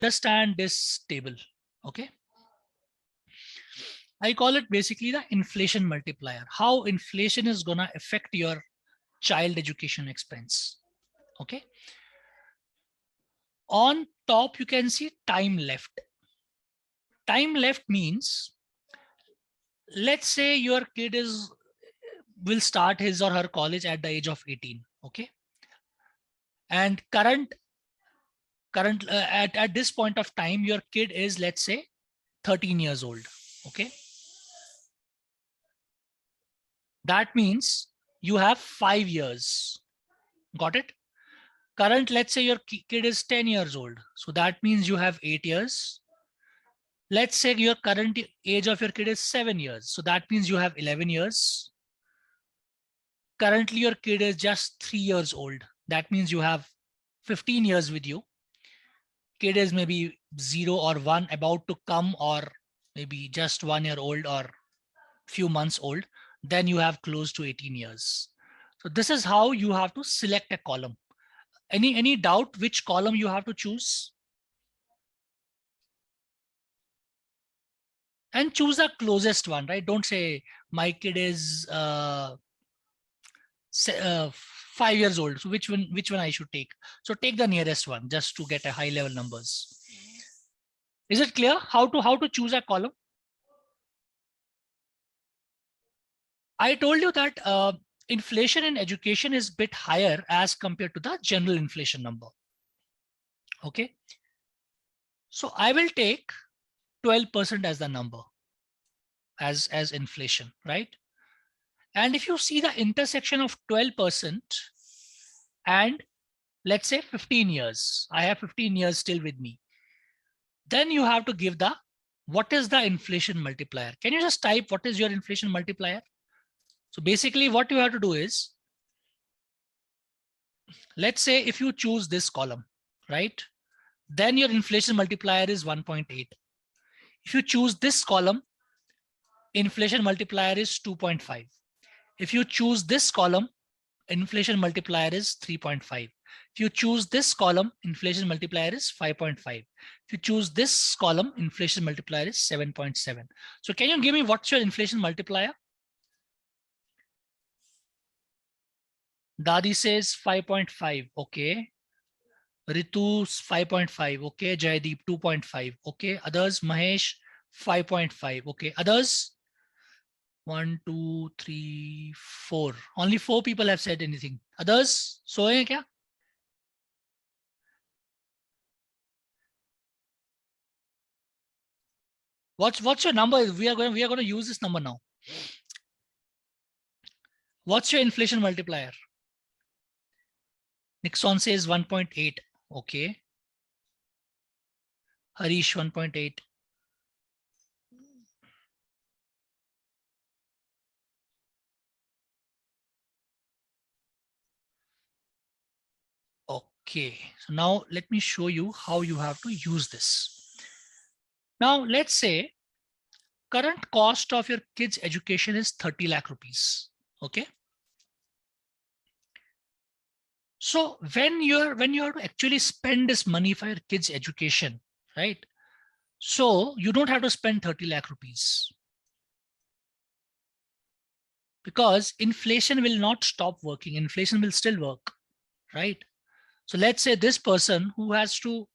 understand this table. Okay. I call it basically the inflation multiplier, how inflation is going to affect your child education expense. Okay. On top, you can see time left. Time left means, let's say your kid will start his or her college at the age of 18. Okay. And current at this point of time, your kid is, let's say, 13 years old. Okay. That means you have 5 years. Got it? Current, let's say your kid is 10 years old. So that means you have 8 years. Let's say your current age of your kid is 7 years. So that means you have 11 years. Currently, your kid is just 3 years old. That means you have 15 years with you. Kid is maybe 0 or 1 about to come, or maybe just 1 year old or few months old. Then you have close to 18 years. So this is how you have to select a column. Any doubt which column you have to choose? And choose the closest one, right? Don't say my kid is 5 years old. So which one I should take? So take the nearest one just to get a high level numbers. Is it clear how to choose a column? I told you that inflation in education is a bit higher as compared to the general inflation number. Okay. So I will take 12% as the number as inflation, right? And if you see the intersection of 12% and let's say 15 years, I have 15 years still with me, then you have to give what is the inflation multiplier? Can you just type what is your inflation multiplier? So basically what you have to do is, let's say if you choose this column, right? Then your inflation multiplier is 1.8. If you choose this column, inflation multiplier is 2.5. If you choose this column, inflation multiplier is 3.5. If you choose this column, inflation multiplier is 5.5. If you choose this column, inflation multiplier is 7.7. So can you give me what's your inflation multiplier? Dadi says 5.5. Okay. Ritu's 5.5. Okay. Jaideep 2.5. Okay. Others, Mahesh 5.5. Okay. Others, 1, 2, 3, 4. Only 4 people have said anything. Others, soye hain kya? What's your number? We are going to use this number now. What's your inflation multiplier? Nixon says 1.8. Okay. Harish 1.8. Okay. So now let me show you how you have to use this. Now let's say current cost of your kids' education is 30 lakh rupees. Okay. So when you have to actually spend this money for your kids' education, right? So you don't have to spend 30 lakh rupees because inflation will not stop working. Inflation will still work, right? So let's say this person who has to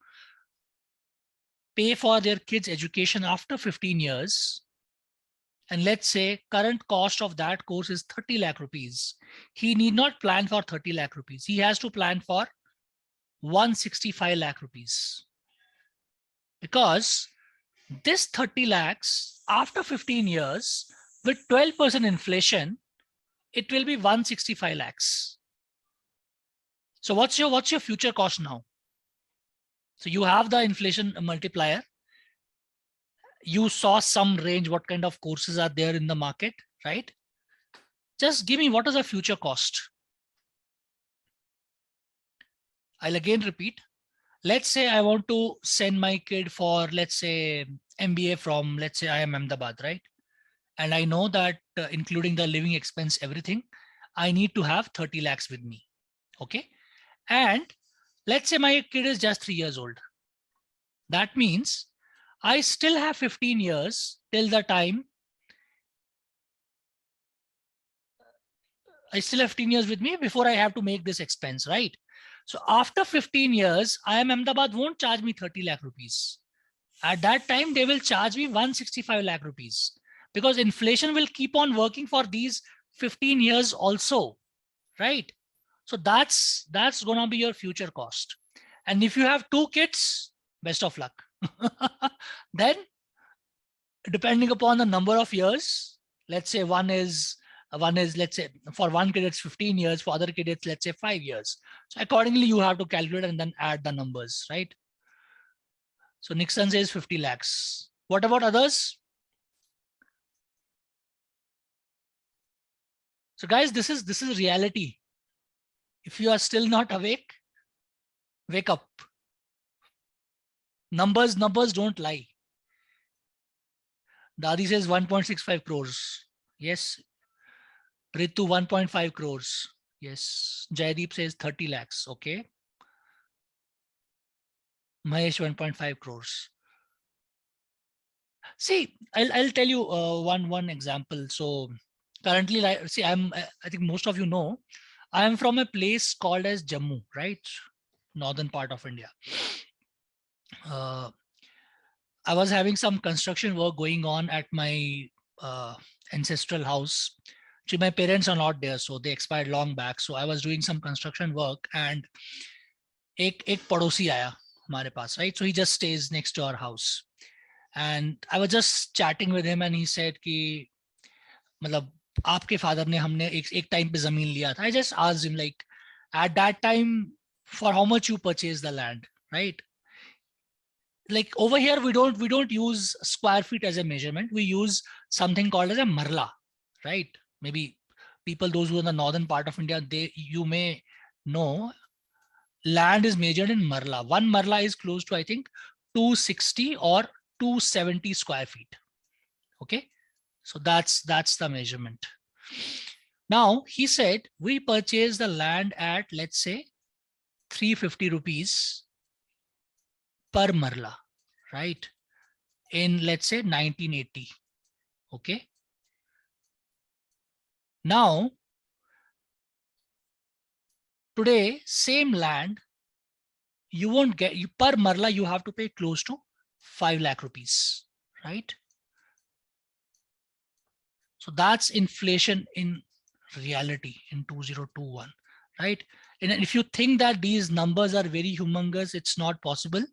pay for their kids' education after 15 years, and let's say current cost of that course is 30 lakh rupees. He need not plan for 30 lakh rupees. He has to plan for 165 lakh rupees. Because this 30 lakhs after 15 years with 12% inflation, it will be 165 lakhs. So what's your future cost now? So you have the inflation multiplier. You saw some range, what kind of courses are there in the market, right? Just give me what is the future cost. I'll again repeat. Let's say I want to send my kid for, let's say, MBA from, let's say, IIM Ahmedabad, right? And I know that including the living expense, everything, I need to have 30 lakhs with me. Okay. And let's say my kid is just 3 years old. That means I still have 15 years till the time I still have 15 years with me before I have to make this expense, right? So after 15 years, IIM Ahmedabad won't charge me 30 lakh rupees. At that time, they will charge me 165 lakh rupees because inflation will keep on working for these 15 years also, right? So that's going to be your future cost. And if you have 2 kids, best of luck. Then depending upon the number of years, let's say one is let's say for one kid it's 15 years, for other kid it's let's say 5 years. So accordingly you have to calculate and then add the numbers, right? So Nixon says 50 lakhs. What about others? So guys, this is reality. If you are still not awake, wake up. Numbers don't lie. Dadi says 1.65 crores. Yes. Ritu 1.5 crores. Yes. Jaideep says 30 lakhs. Okay. Mahesh 1.5 crores. See, I'll tell you one example. So currently, see, I think most of you know, I am from a place called as Jammu, right? Northern part of India. I was having some construction work going on at my ancestral house. Actually, my parents are not there, so they expired long back. So I was doing some construction work, and एक पड़ोसी आया हमारे पास, right? So he just stays next to our house, and I was just chatting with him, and he said कि मतलब आपके father ने हमने एक टाइम पे जमीन लिया था. I just asked him like, at that time, for how much you purchased the land, right? Like over here we don't use square feet as a measurement. We use something called as a marla, right? Maybe people, those who are in the northern part of India, you may know land is measured in marla. One marla is close to, I think, 260 or 270 square feet. Okay, so that's the measurement. Now he said we purchased the land at, let's say, 350 rupees per marla, right? In, let's say, 1980. Okay. Now, today, same land, you won't get, per marla, you have to pay close to 5 lakh rupees, right? So that's inflation in reality in 2021, right? And if you think that these numbers are very humongous, it's not possible.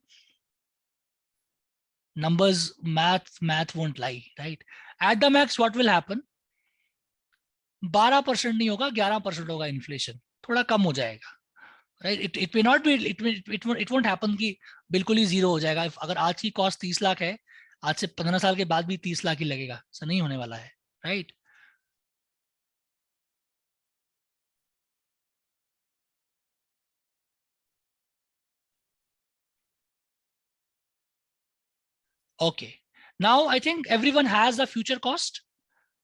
Numbers, math won't lie, right? At the max, what will happen? 12% नहीं होगा, 11% होगा inflation. थोड़ा कम हो जाएगा, right? It may not be, it won't happen कि बिल्कुल ही zero हो जाएगा. अगर आज की cost 30 लाख है, आज से 15 साल के बाद भी 30 लाख ही लगेगा. ऐसा नहीं होने वाला है, right? Okay. Now I think everyone has the future cost.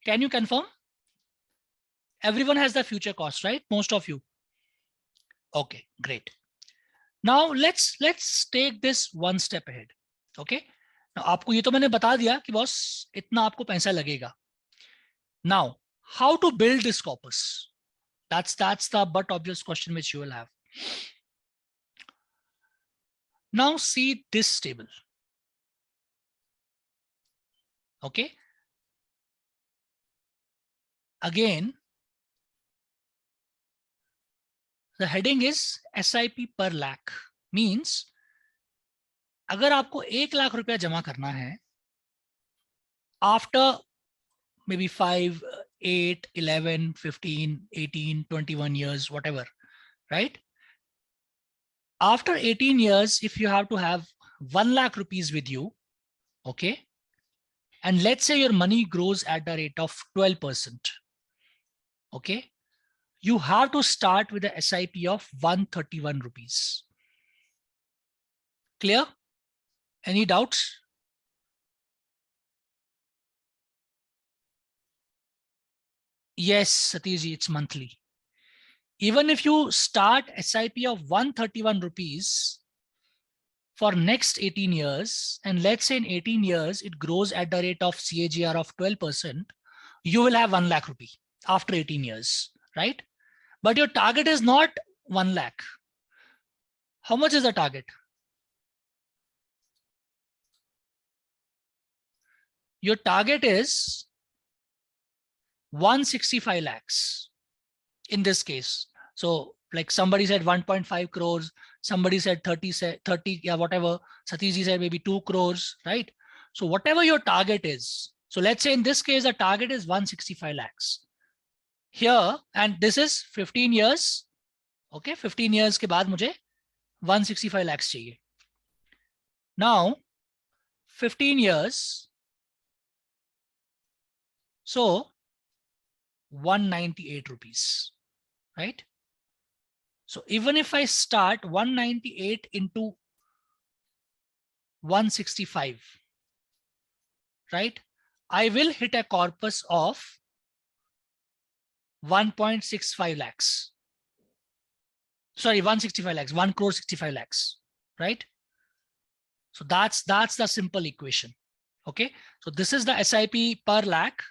Can you confirm? Everyone has the future cost, right? Most of you. Okay, great. Now let's take this one step ahead. Okay. Now आपको ये तो मैंने बता दिया कि boss इतना आपको पैसा लगेगा. Now, how to build this corpus? That's the but obvious question which you will have. Now see this table. Okay. Again, the heading is SIP per lakh. Means अगर आपको 1 लाख रुपया जमा करना है after maybe 5, 8, 11, 15, 18, 21 years, whatever, right? After 18 years, if you have to have 1 lakh rupees with you, okay, and let's say your money grows at the rate of 12%, okay, you have to start with a SIP of 131 rupees. Clear? Any doubts? Yes, Satishji, it's monthly. Even if you start SIP of 131 rupees, for next 18 years, and let's say in 18 years, it grows at the rate of CAGR of 12%, you will have 1 lakh rupee after 18 years, right? But your target is not 1 lakh. How much is the target? Your target is 165 lakhs in this case. So like somebody said 1.5 crores, somebody said 30, yeah, whatever. Satishji said maybe 2 crores, right? So whatever your target is. So let's say in this case, the target is 165 lakhs. Here, and this is 15 years. Okay, 15 years के बाद मुझे 165 lakhs चाहिए. Now, 15 years. So 198 rupees, right? So even if I start 198 into 165, right? I will hit a corpus of 1.65 lakhs. Sorry, 165 lakhs, 1 crore 65 lakhs, right? So that's the simple equation. Okay. So this is the SIP per lakh.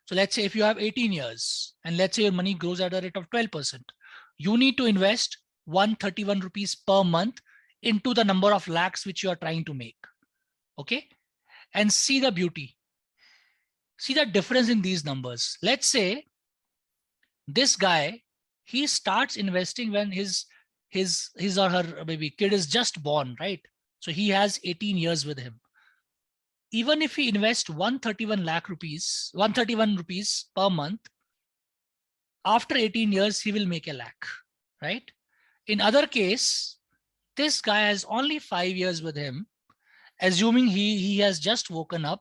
So let's say if you have 18 years and let's say your money grows at a rate of 12%, you need to invest 131 rupees per month into the number of lakhs which you are trying to make. Okay. And see the beauty. See the difference in these numbers. Let's say this guy, he starts investing when his or her baby kid is just born, right? So he has 18 years with him. Even if he invests 131 rupees per month, after 18 years, he will make a lakh, right? In other case, this guy has only 5 years with him, assuming he has just woken up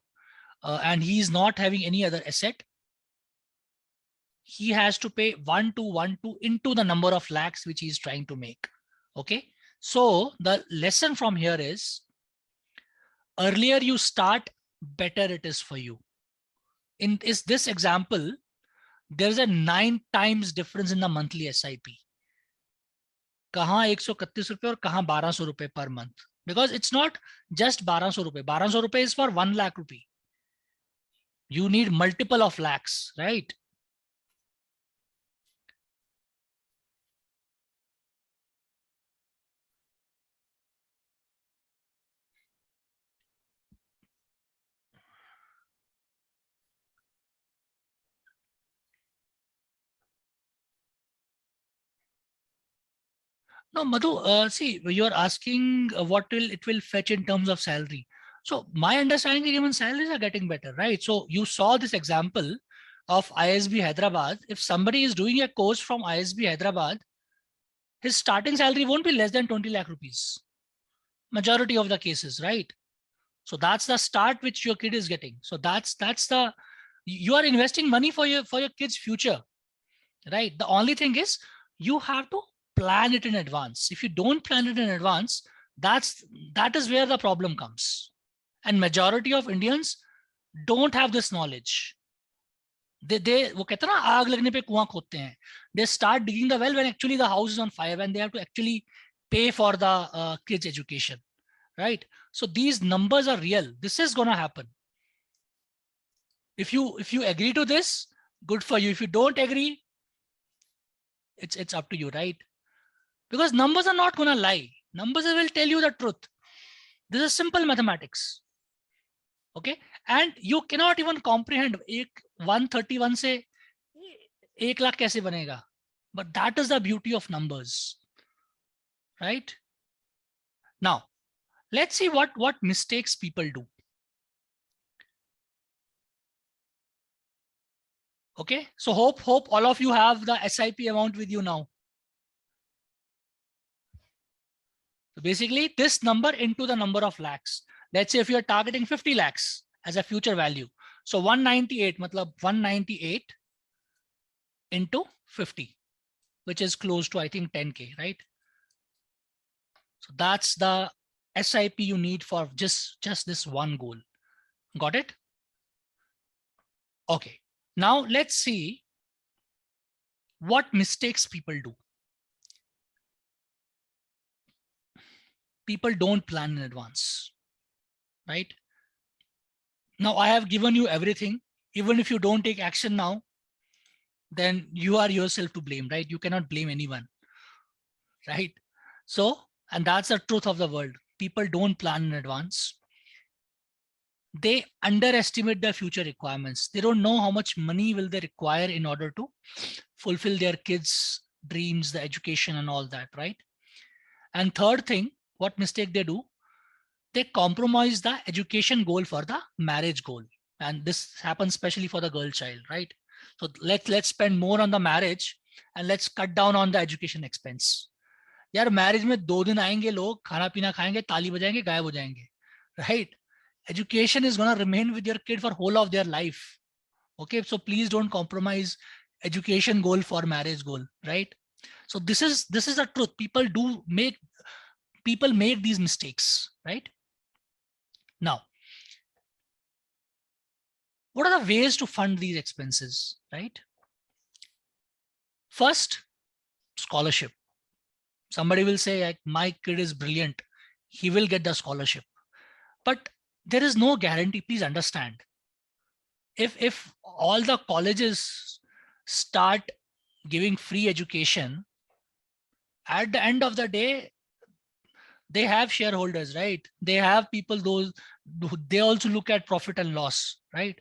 and he's not having any other asset. He has to pay 1212 into the number of lakhs which he's trying to make. Okay. So the lesson from here is, earlier you start, better it is for you. In this example, there's a 9 times difference in the monthly SIP. कहाँ 131 रुपए और कहाँ 1200 रुपए per month. Because it's not just 1200 रुपए. 1200 रुपए is for 1 lakh rupee. You need multiple of lakhs, right? No, Madhu, see, you're asking what it will fetch in terms of salary. So my understanding is even salaries are getting better, right? So you saw this example of ISB Hyderabad. If somebody is doing a course from ISB Hyderabad, his starting salary won't be less than 20 lakh rupees. Majority of the cases, right? So that's the start which your kid is getting. So that's the, you are investing money for your kid's future, right? The only thing is you have to plan it in advance. If you don't plan it in advance, that is where the problem comes. And majority of Indians don't have this knowledge. They वो कहते हैं ना, आग लगने पे कुआं खोदते हैं. They start digging the well when actually the house is on fire, when they have to actually pay for the kids' education, right? So these numbers are real. This is gonna happen. If you agree to this, good for you. If you don't agree, it's up to you, right? Because numbers are not gonna lie. Numbers will tell you the truth. This is simple mathematics. Okay, and you cannot even comprehend 131 से 1 lakh कैसे बनेगा. But that is the beauty of numbers, right? Now, let's see what mistakes people do. Okay, so hope all of you have the SIP amount with you now. So basically this number into the number of lakhs. Let's say if you're targeting 50 lakhs as a future value. So 198, matlab 198 into 50, which is close to, I think, 10K, right? So that's the SIP you need for just this one goal. Got it? Okay. Now let's see what mistakes people do. people don't plan in advance, right? Now I have given you everything. Even if you don't take action now, then you are yourself to blame, right? You cannot blame anyone, right? So, and that's the truth of the world. People don't plan in advance. They underestimate their future requirements. They don't know how much money will they require in order to fulfill their kids' dreams, the education and all that, right? And third thing, what mistake they do, they compromise the education goal for the marriage goal. And this happens especially for the girl child, right? So let's spend more on the marriage and let's cut down on the education expense. यार marriage में 2 दिन आएंगे लोग, खाना पीना खाएंगे, ताली बजाएंगे, गायब हो जाएंगे, right? Education is going to remain with your kid for whole of their life. Okay, so please don't compromise education goal for marriage goal, right? So this is the truth. People make these mistakes, right? Now, what are the ways to fund these expenses, right? First, scholarship. Somebody will say, like, my kid is brilliant, he will get the scholarship. But there is no guarantee. Please understand. If all the colleges start giving free education, at the end of the day, they have shareholders, right? They have people, those they also look at profit and loss, right?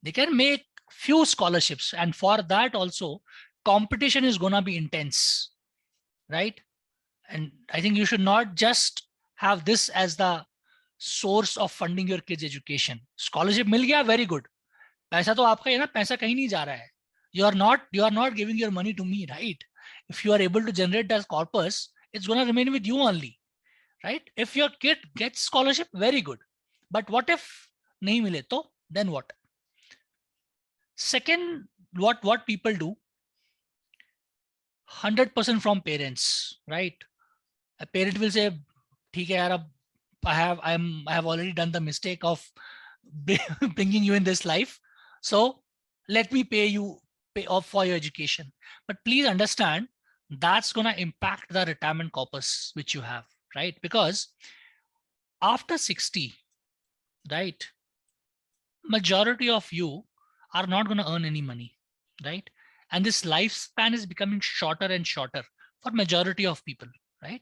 They can make few scholarships, and for that also competition is going to be intense, right? And I think you should not just have this as the source of funding your kids' education. Scholarship मिल गया, very good. पैसा तो आपका है ना, पैसा कहीं नहीं जा रहा है. You are not giving your money to me, right? If you are able to generate that corpus, it's going to remain with you only, right? If your kid gets scholarship, very good. But what if nahi mile to, then what? Second, what people do, 100% from parents, right? A parent will say, "ठीक है यार, अब I have already done the mistake of bringing you in this life, so let me pay off for your education." But please understand, that's going to impact the retirement corpus which you have, right? Because after 60, right, majority of you are not going to earn any money, right? And this lifespan is becoming shorter and shorter for majority of people, right?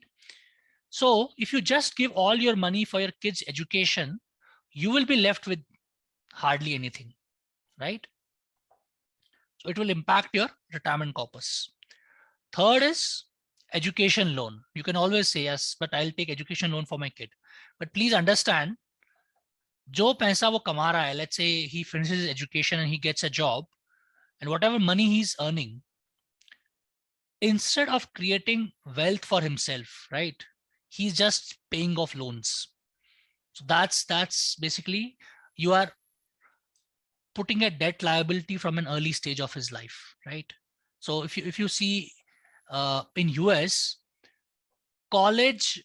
So if you just give all your money for your kids' education, you will be left with hardly anything, right? So it will impact your retirement corpus. Third is education loan. You can always say, yes, but I'll take education loan for my kid. But please understand, जो पैसा वो कमा रहा है, let's say he finishes his education and he gets a job, and whatever money he's earning, instead of creating wealth for himself, right, he's just paying off loans. So that's basically, you are putting a debt liability from an early stage of his life, right? So if you see in US, college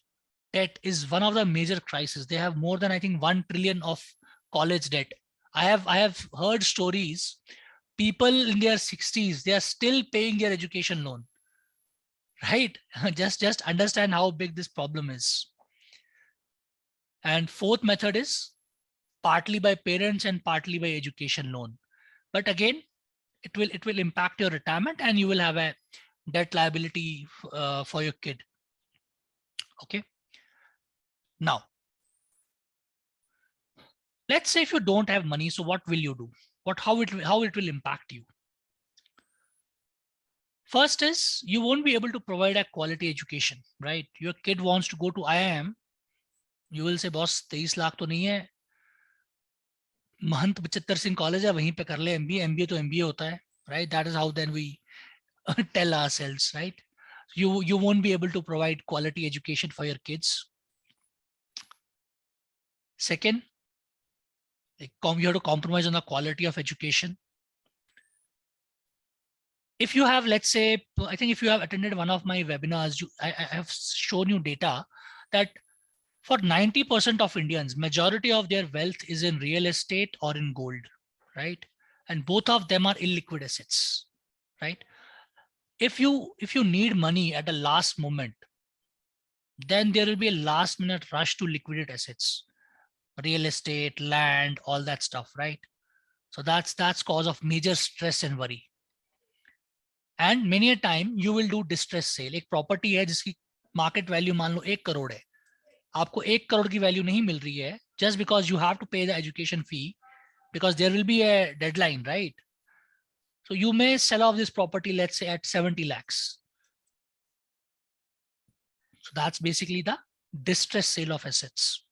debt is one of the major crises. They have more than, I think, 1 trillion of college debt. I have heard stories, people in their 60s, they are still paying their education loan, right? just understand how big this problem is. And fourth method is partly by parents and partly by education loan. But again, it will impact your retirement, and you will have a debt liability for your kid. Okay. Now, let's say if you don't have money, so what will you do? How it will impact you? First is, you won't be able to provide a quality education, right? Your kid wants to go to IIM. You will say, boss, 23 lakh to nahi hai. Mahant Bachittar Singh college है, वहीं पे कर ले MBA. MBA तो MBA होता है, right? That is how then we tell ourselves, right? You won't be able to provide quality education for your kids. Second, you have to compromise on the quality of education. If you have, let's say, I think if you have attended one of my webinars, I have shown you data that for 90% of Indians, majority of their wealth is in real estate or in gold, right? And both of them are illiquid assets, right? If you need money at the last moment, then there will be a last minute rush to liquidate assets, real estate, land, all that stuff, right? So that's cause of major stress and worry. And many a time you will do distress sale. एक property है जिसकी market value मान लो 1 करोड़ है, आपको 1 करोड़ की value नहीं मिल रही है, just because you have to pay the education fee, because there will be a deadline, right? So you may sell off this property, let's say at 70 lakhs. So that's basically the distress sale of assets.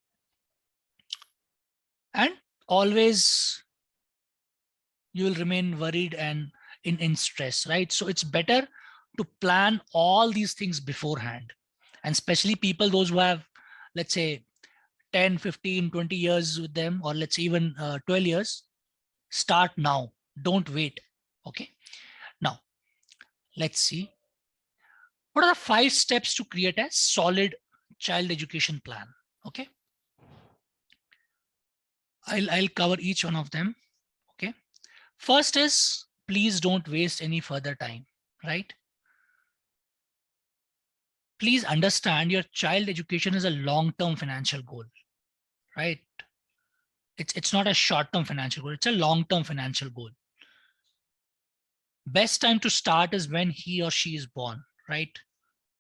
And always you will remain worried and in stress, right? So it's better to plan all these things beforehand. And especially people, those who have, let's say 10, 15, 20 years with them, or let's say even 12 years, start now, don't wait. Okay. Now, let's see. What are the 5 steps to create a solid child education plan? Okay. I'll cover each one of them. Okay. First is, please don't waste any further time, right? Please understand your child education is a long-term financial goal, right? It's not a short-term financial goal. It's a long-term financial goal. Best time to start is when he or she is born, right?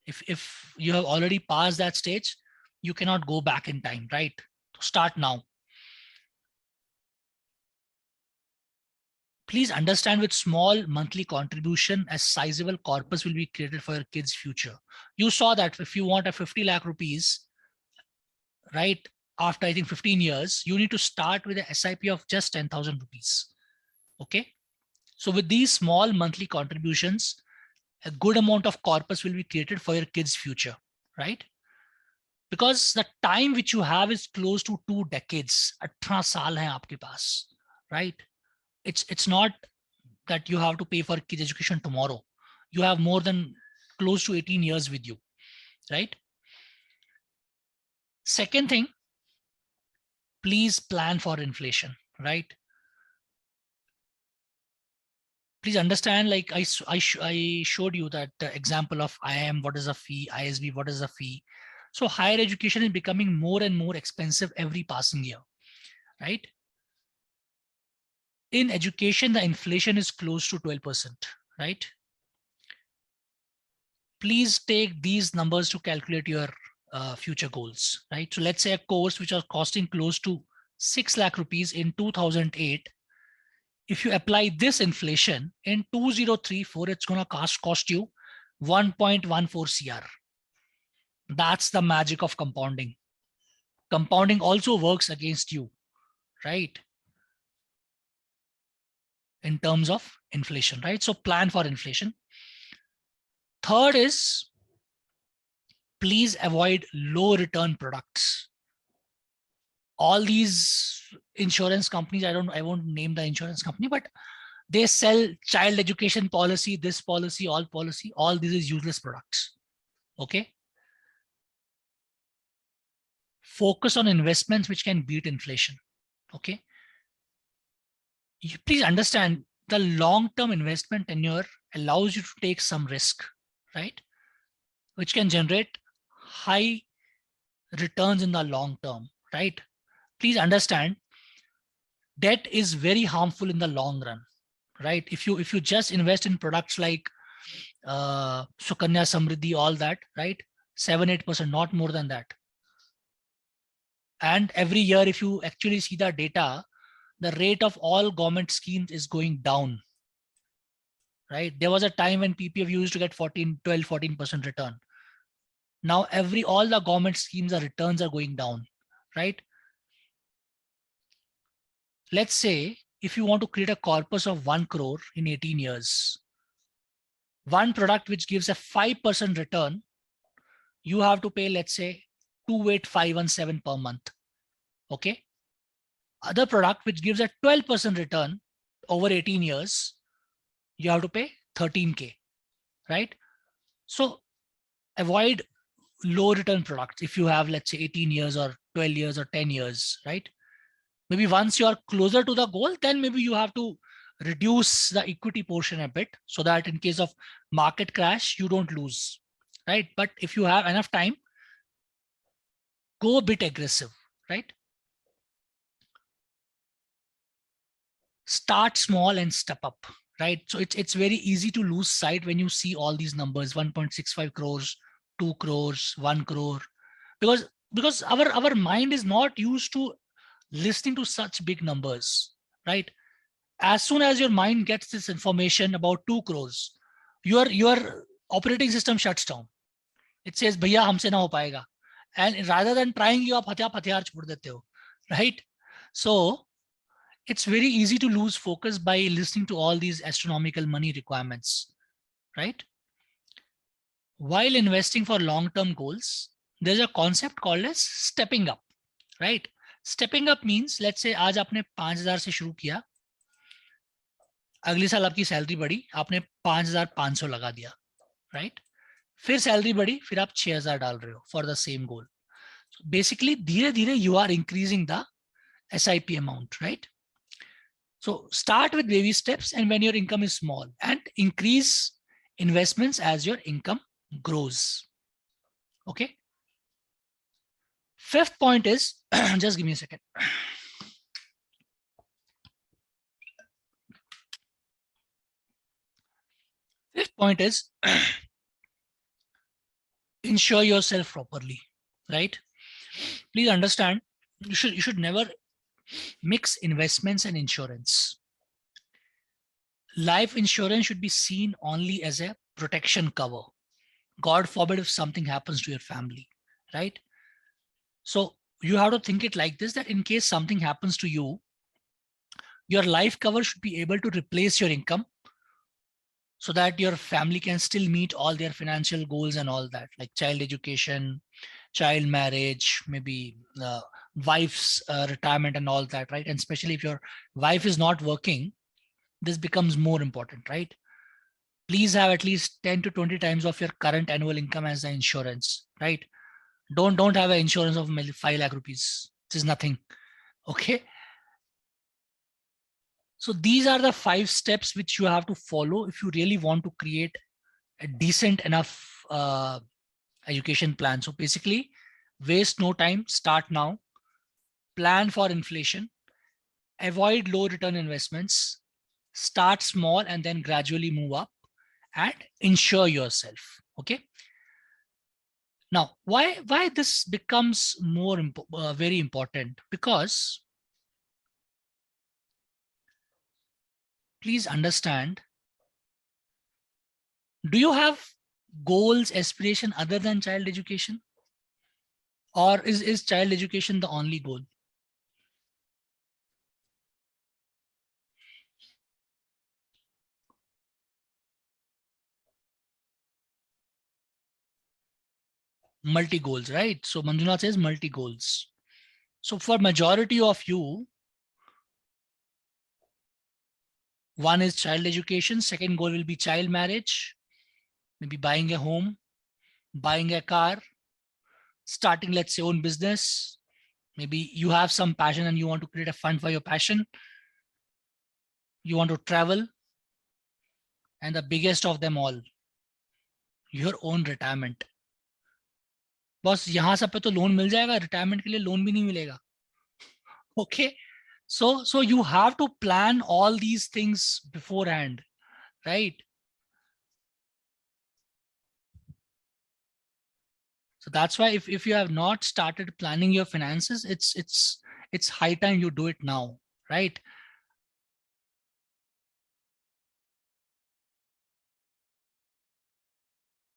If you have already passed that stage, you cannot go back in time, right? So start now. Please understand, with small monthly contribution, a sizable corpus will be created for your kids' future. You saw that if you want a 50 lakh rupees, right, after I think 15 years, you need to start with a SIP of just 10,000 rupees. Okay. So with these small monthly contributions, a good amount of corpus will be created for your kids' future, right? Because the time which you have is close to 2 decades. 18 saal hai aapke paas, right? It's not that you have to pay for kids education tomorrow. You have more than close to 18 years with you, right? Second thing, please plan for inflation, right? Please understand, like I showed you that the example of IIM, what is a fee, ISB, what is a fee. So higher education is becoming more and more expensive every passing year, right? In education, the inflation is close to 12%, right? Please take these numbers to calculate your future goals, right? So let's say a course which was costing close to 6 lakh rupees in 2008. If you apply this inflation in 2034, it's going to cost you 1.14 CR. That's the magic of compounding. Compounding also works against you, right? In terms of inflation, right? So plan for inflation. Third is, please avoid low return products. All these insurance companies, I won't name the insurance company, but they sell child education policy, this policy, all these is useless products. Okay. Focus on investments which can beat inflation. Okay. Please understand, the long-term investment tenure allows you to take some risk, right? Which can generate high returns in the long term, right? Please understand, debt is very harmful in the long run, right? If you just invest in products like Sukanya Samriddhi, all that, right? 7-8%, not more than that. And every year, if you actually see the data, the rate of all government schemes is going down, right? There was a time when PPF used to get 14% return. Now all the government schemes, the returns are going down, right? Let's say if you want to create a corpus of 1 crore in 18 years, one product which gives a 5% return, you have to pay, let's say 28,517 per month. Okay. Other product which gives a 12% return over 18 years, you have to pay 13K, right? So avoid low return products if you have, let's say 18 years or 12 years or 10 years, right? Maybe once you are closer to the goal, then maybe you have to reduce the equity portion a bit so that in case of market crash, you don't lose, right? But if you have enough time, go a bit aggressive, right? Start small and step up, right? So it's very easy to lose sight when you see all these numbers, 1.65 crores, 2 crores, 1 crore, because our mind is not used to listening to such big numbers, right? As soon as your mind gets this information about 2 crores, your operating system shuts down. It says, भैया हमसे ना हो पाएगा. And rather than trying, you आप हथियार छोड़ देते हो, right? So it's very easy to lose focus by listening to all these astronomical money requirements, right? While investing for long-term goals, there's a concept called as stepping up, right? Stepping up means, let's say आज आपने 5,000 से शुरू किया, अगले साल आपकी salary बढ़ी, आपने 5,500 लगा दिया, राइट? फिर सैलरी बढ़ी, फिर आप 6,000 डाल रहे हो for the same goal. Basically धीरे धीरे you are increasing the SIP amount, right? So start with baby steps, and when your income is small, and increase investments as your income grows. Okay. Fifth point is, just give me a second. Fifth point is, insure yourself properly, right? Please understand, you should never mix investments and insurance. Life insurance should be seen only as a protection cover. God forbid if something happens to your family, right? So you have to think it like this, that in case something happens to you, your life cover should be able to replace your income so that your family can still meet all their financial goals and all that, like child education, child marriage, maybe wife's retirement and all that, right? And especially if your wife is not working, this becomes more important, right? Please have at least 10 to 20 times of your current annual income as the insurance, right? Don't have an insurance of 5 lakh rupees. This is nothing. Okay. So these are the 5 steps which you have to follow if you really want to create a decent enough education plan. So basically, waste no time, start now, plan for inflation, avoid low return investments, start small and then gradually move up, and insure yourself. Okay. Now, why this becomes more very important? Because please understand, do you have goals, aspiration other than child education? Or is child education the only goal? Multi goals, right? So Manjunath says multi goals. So for majority of you, one is child education, second goal will be child marriage, maybe buying a home, buying a car, starting, let's say, own business. Maybe you have some passion and you want to create a fund for your passion. You want to travel. And the biggest of them all, your own retirement. बस यहाँ सब पे तो loan मिल जाएगा, retirement के लिए loan भी नहीं मिलेगा. Okay. So you have to plan all these things beforehand, right? So that's why if you have not started planning your finances, it's high time you do it now, right?